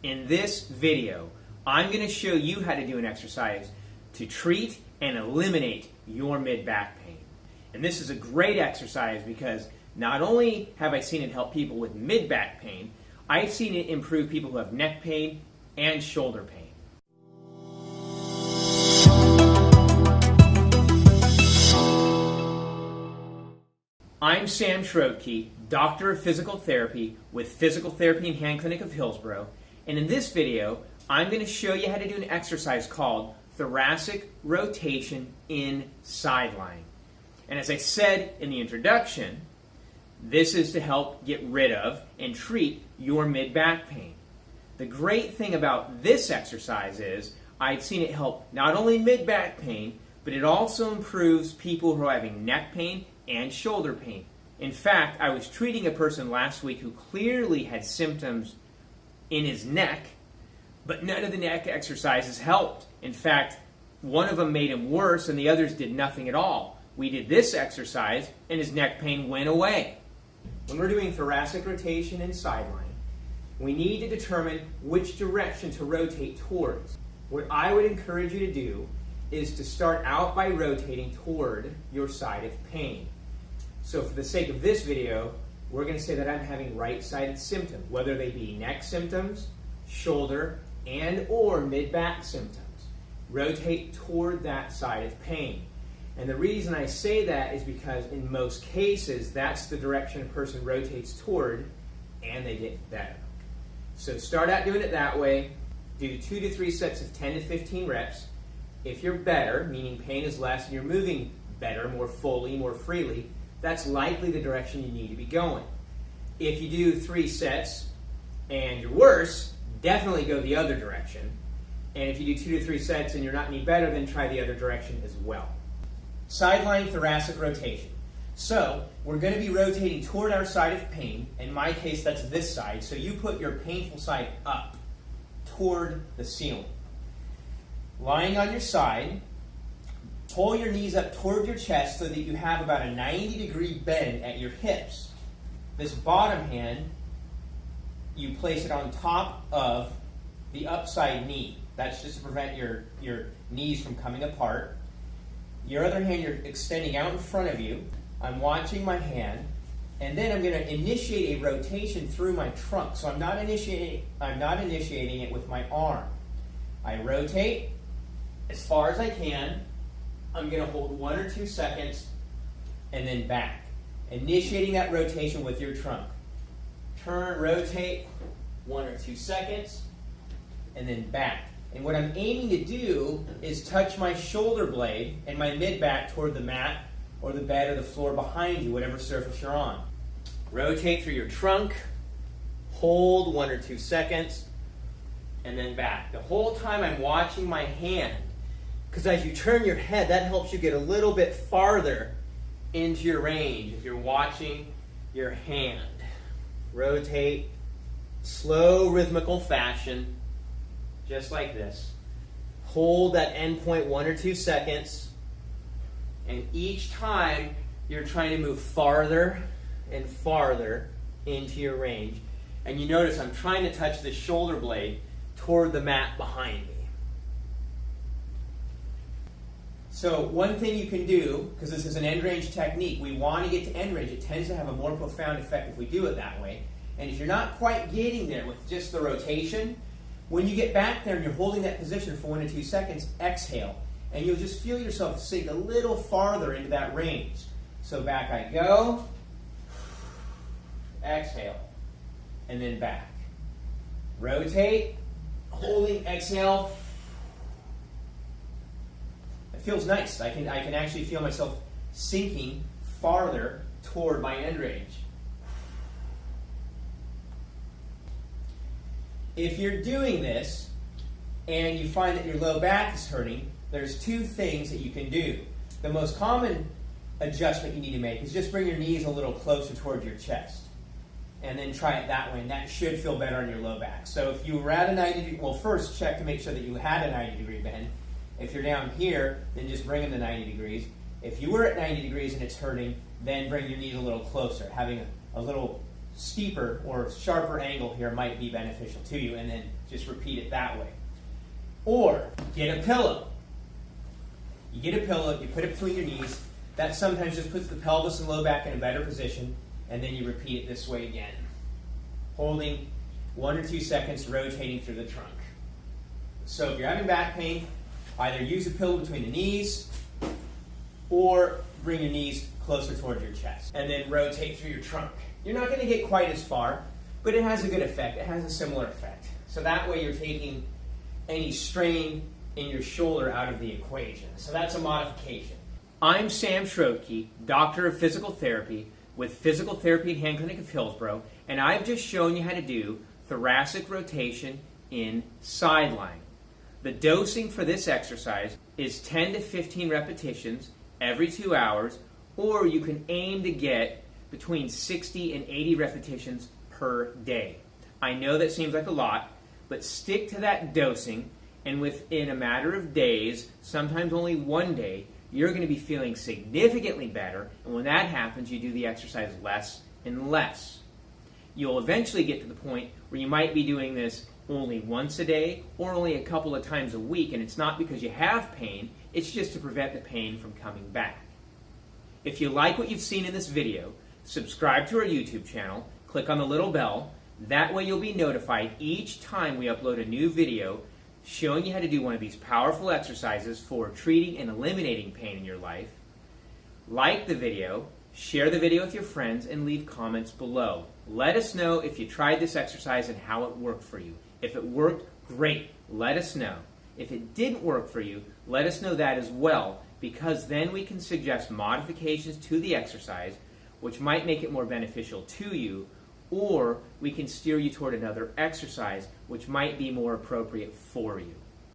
In this video, I'm going to show you how to do an exercise to treat and eliminate your mid-back pain. And this is a great exercise because not only have I seen it help people with mid-back pain, I've seen it improve people who have neck pain and shoulder pain. I'm Sam Schroetke, Doctor of Physical Therapy with Physical Therapy and Hand Clinic of Hillsborough, and in this video, I'm going to show you how to do an exercise called Thoracic Rotation in Sideline. And as I said in the introduction, this is to help get rid of and treat your mid-back pain. The great thing about this exercise is I've seen it help not only mid-back pain, but it also improves people who are having neck pain and shoulder pain. In fact, I was treating a person last week who clearly had symptoms in his neck, but none of the neck exercises helped. In fact, one of them made him worse and the others did nothing at all. We did this exercise and his neck pain went away. When we're doing thoracic rotation and sideline, we need to determine which direction to rotate towards. What I would encourage you to do is to start out by rotating toward your side of pain. So for the sake of this video, we're going to say that I'm having right-sided symptoms, whether they be neck symptoms, shoulder, and or mid-back symptoms. Rotate toward that side of pain. And the reason I say that is because in most cases, that's the direction a person rotates toward, and they get better. So start out doing it that way. Do 2 to 3 sets of 10 to 15 reps. If you're better, meaning pain is less and you're moving better, more fully, more freely, that's likely the direction you need to be going. If you do 3 sets and you're worse, definitely go the other direction. And if you do 2 to 3 sets and you're not any better, then try the other direction as well. Sideline thoracic rotation. So we're going to be rotating toward our side of pain. In my case, that's this side. So you put your painful side up toward the ceiling. Lying on your side, pull your knees up toward your chest so that you have about a 90-degree bend at your hips. This bottom hand, you place it on top of the upside knee. That's just to prevent your knees from coming apart. Your other hand, you're extending out in front of you. I'm watching my hand, and then I'm going to initiate a rotation through my trunk. So I'm not initiating it with my arm. I rotate as far as I can. I'm going to hold 1 or 2 seconds and then back. Initiating that rotation with your trunk. Turn, rotate, 1 or 2 seconds, and then back. And what I'm aiming to do is touch my shoulder blade and my mid-back toward the mat or the bed or the floor behind you, whatever surface you're on. Rotate through your trunk, hold 1 or 2 seconds, and then back. The whole time I'm watching my hand, because as you turn your head, that helps you get a little bit farther into your range if you're watching your hand. Rotate, slow rhythmical fashion, just like this. Hold that end point 1 or 2 seconds, and each time you're trying to move farther and farther into your range. And you notice I'm trying to touch the shoulder blade toward the mat behind me. So one thing you can do, because this is an end range technique, we want to get to end range. It tends to have a more profound effect if we do it that way. And if you're not quite getting there with just the rotation, when you get back there and you're holding that position for 1 or 2 seconds, exhale. And you'll just feel yourself sink a little farther into that range. So back I go, exhale, and then back. Rotate, holding, exhale. It feels nice. I can actually feel myself sinking farther toward my end range. If you're doing this and you find that your low back is hurting, there's 2 things that you can do. The most common adjustment you need to make is just bring your knees a little closer towards your chest. And then try it that way, and that should feel better on your low back. So if you were at a 90-degree, well, first check to make sure that you had a 90-degree bend. If you're down here, then just bring them to 90 degrees. If you were at 90 degrees and it's hurting, then bring your knees a little closer, having a little steeper or sharper angle here might be beneficial to you, and then just repeat it that way. Or get a pillow. You get a pillow, you put it between your knees. That sometimes just puts the pelvis and low back in a better position, and then you repeat it this way again. Holding 1 or 2 seconds, rotating through the trunk. So if you're having back pain, either use a pillow between the knees or bring your knees closer towards your chest, and then rotate through your trunk. You're not going to get quite as far, but it has a good effect. It has a similar effect. So that way you're taking any strain in your shoulder out of the equation. So that's a modification. I'm Sam Schroetke, Doctor of Physical Therapy with Physical Therapy and Hand Clinic of Hillsborough, and I've just shown you how to do thoracic rotation in sideline. The dosing for this exercise is 10 to 15 repetitions every 2 hours, or you can aim to get between 60 and 80 repetitions per day. I know that seems like a lot, but stick to that dosing, and within a matter of days, sometimes only one day, you're going to be feeling significantly better, and when that happens, you do the exercise less and less. You'll eventually get to the point where you might be doing this only once a day or only a couple of times a week, and it's not because you have pain, it's just to prevent the pain from coming back. If you like what you've seen in this video, subscribe to our YouTube channel, click on the little bell, that way you'll be notified each time we upload a new video showing you how to do one of these powerful exercises for treating and eliminating pain in your life. Like the video, share the video with your friends, and leave comments below. Let us know if you tried this exercise and how it worked for you. If it worked, great, let us know. If it didn't work for you, let us know that as well, because then we can suggest modifications to the exercise which might make it more beneficial to you, or we can steer you toward another exercise which might be more appropriate for you.